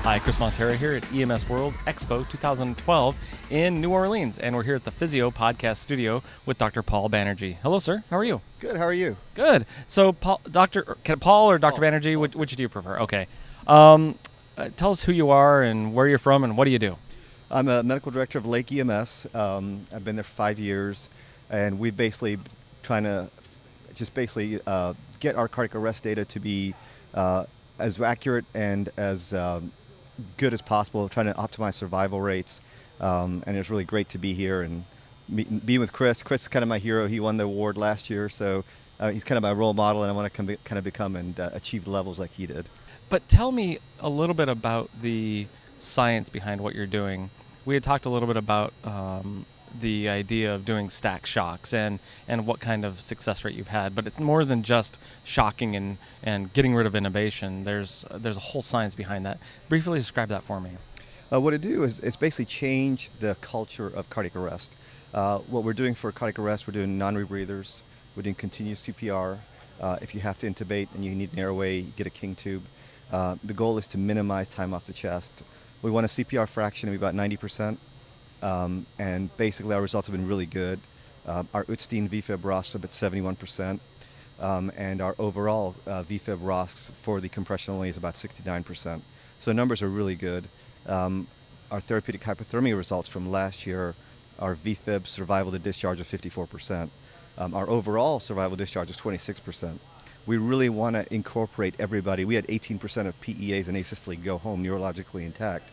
Hi, Chris Montero here at EMS World Expo 2012 in New Orleans, and we're here at the Physio Podcast Studio with Dr. Paul Banerjee. Hello, sir. How are you? Good. How are you? Good. So, Paul or Dr. Banerjee, which do you prefer? Okay. Tell us who you are and where you're from and what do you do? I'm a medical director of Lake EMS. I've been there for 5 years, and we've basically trying to get our cardiac arrest data to be as accurate and as good as possible, trying to optimize survival rates. And it's really great to be here and be with Chris. Chris is kind of my hero. He won the award last year, so he's kind of my role model, and I want to kind of become and achieve levels like he did. But tell me a little bit about the science behind what you're doing. We had talked a little bit about the idea of doing stack shocks and what kind of success rate you've had, but it's more than just shocking and getting rid of intubation. There's a whole science behind that. Briefly describe that for me. What it do is it's basically change the culture of cardiac arrest. What we're doing for cardiac arrest, we're doing non-rebreathers, we're doing continuous CPR. If you have to intubate and you need an airway, you get a king tube. The goal is to minimize time off the chest. We want a CPR fraction of about 90%. And basically our results have been really good. Our Utstein VFib ROSC up at 71%, and our overall VFib ROSC for the compression only is about 69%. So numbers are really good. Our therapeutic hypothermia results from last year, our VFib survival to discharge of 54%. Our overall survival discharge is 26%. We really want to incorporate everybody. We had 18% of PEAs and asystole go home neurologically intact.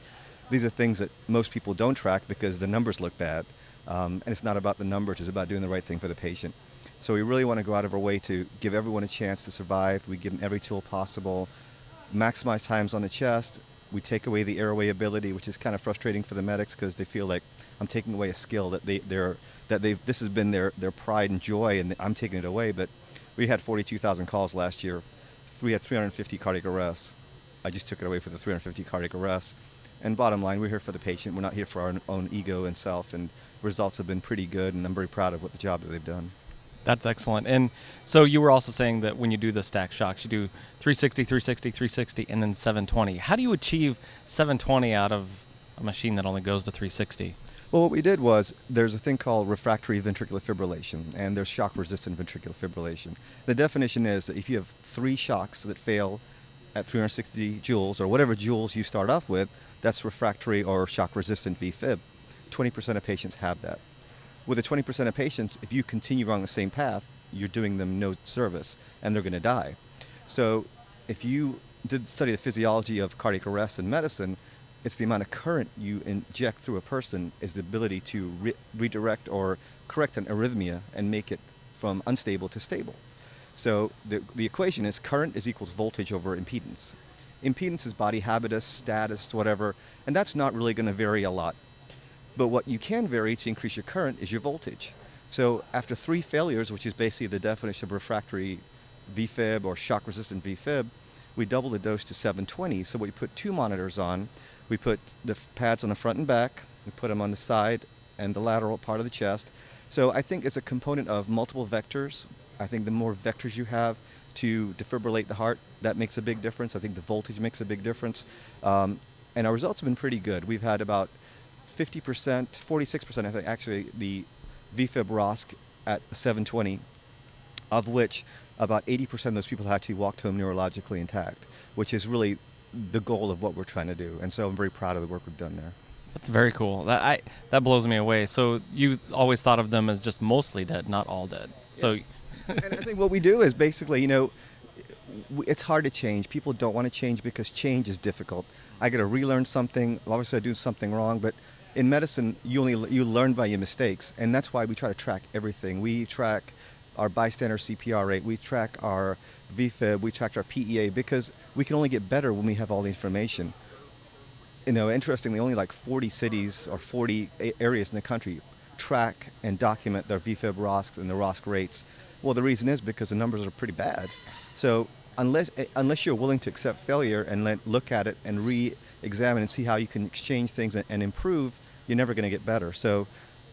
These are things that most people don't track because the numbers look bad. And it's not about the numbers, it's about doing the right thing for the patient. So we really want to go out of our way to give everyone a chance to survive. We give them every tool possible, maximize times on the chest. We take away the airway ability, which is kind of frustrating for the medics because they feel like I'm taking away a skill that this has been their pride and joy, and I'm taking it away. But we had 42,000 calls last year. We had 350 cardiac arrests. I just took it away for the 350 cardiac arrests. And bottom line, we're here for the patient. We're not here for our own ego and self. And results have been pretty good, and I'm very proud of what the job that they've done. That's excellent. And so you were also saying that when you do the stack shocks, you do 360, 360, 360, and then 720. How do you achieve 720 out of a machine that only goes to 360? Well, what we did was there's a thing called refractory ventricular fibrillation, and there's shock-resistant ventricular fibrillation. The definition is that if you have 3 shocks that fail at 360 joules, or whatever joules you start off with, that's refractory or shock-resistant VFib. 20% of patients have that. With the 20% of patients, if you continue along the same path, you're doing them no service, and they're going to die. So if you did study the physiology of cardiac arrest in medicine, it's the amount of current you inject through a person is the ability to redirect or correct an arrhythmia and make it from unstable to stable. So the equation is current is equals voltage over impedance. Impedance is body habitus, status, whatever, and that's not really going to vary a lot. But what you can vary to increase your current is your voltage. So after 3 failures, which is basically the definition of refractory VFib or shock-resistant VFib, we double the dose to 720. So we put 2 monitors on. We put the pads on the front and back. We put them on the side and the lateral part of the chest. So I think it's a component of multiple vectors. I think the more vectors you have to defibrillate the heart, that makes a big difference. I think the voltage makes a big difference. And our results have been pretty good. We've had about 50%, 46%, I think, actually, the VFib ROSC at 720, of which about 80% of those people actually walked home neurologically intact, which is really the goal of what we're trying to do. And so I'm very proud of the work we've done there. That's very cool. That blows me away. So you always thought of them as just mostly dead, not all dead. Yeah. So, and I think what we do is basically, it's hard to change. People don't want to change because change is difficult. I got to relearn something. Obviously, I do something wrong, but in medicine, you learn by your mistakes, and that's why we try to track everything. We track our bystander CPR rate, we track our VFib, we track our PEA, because we can only get better when we have all the information. Interestingly, only like 40 cities or 40 areas in the country track and document their VFib ROSCs and the ROSC rates. Well, the reason is because the numbers are pretty bad. So unless you're willing to accept failure and look at it and re-examine and see how you can exchange things and improve, you're never going to get better. So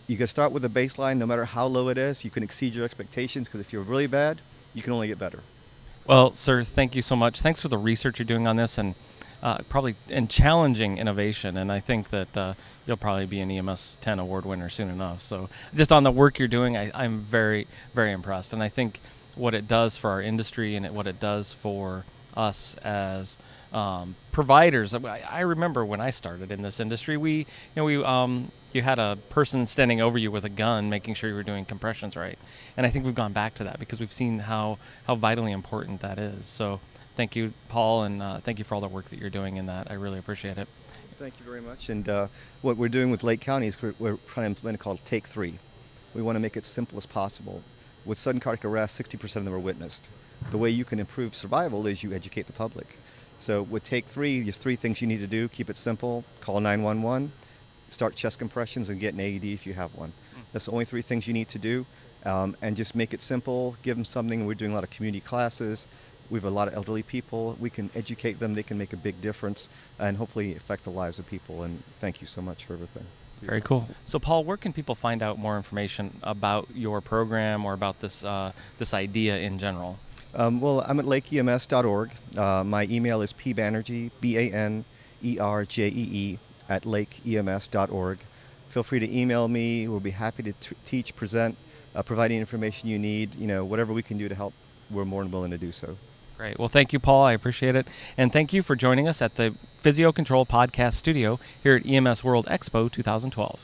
you can start with a baseline. No matter how low it is, you can exceed your expectations, because if you're really bad, you can only get better. Well, sir, thank you so much. Thanks for the research you're doing on this, and probably and challenging innovation. And I think that you'll probably be an EMS 10 award winner soon enough. So just on the work you're doing, I'm very, very impressed. And I think what it does for our industry and what it does for us as providers. I remember when I started in this industry, you had a person standing over you with a gun, making sure you were doing compressions right. And I think we've gone back to that because we've seen how vitally important that is. So thank you, Paul, and thank you for all the work that you're doing in that. I really appreciate it. Thank you very much. And what we're doing with Lake County is we're trying to implement called Take 3. We want to make it simple as possible. With sudden cardiac arrest, 60% of them are witnessed. The way you can improve survival is you educate the public. So with Take 3, there's 3 things you need to do. Keep it simple. Call 911. Start chest compressions and get an AED if you have one. That's the only 3 things you need to do. And just make it simple. Give them something. We're doing a lot of community classes. We have a lot of elderly people. We can educate them. They can make a big difference and hopefully affect the lives of people. And thank you so much for everything. Very cool. So, Paul, where can people find out more information about your program or about this idea in general? Well, I'm at lakeems.org. My email is pbanerjee, BANERJEE, at lakeems.org. Feel free to email me. We'll be happy to teach, present, provide any information you need. Whatever we can do to help, we're more than willing to do so. Great. Well, thank you, Paul. I appreciate it. And thank you for joining us at the Physio Control Podcast Studio here at EMS World Expo 2012.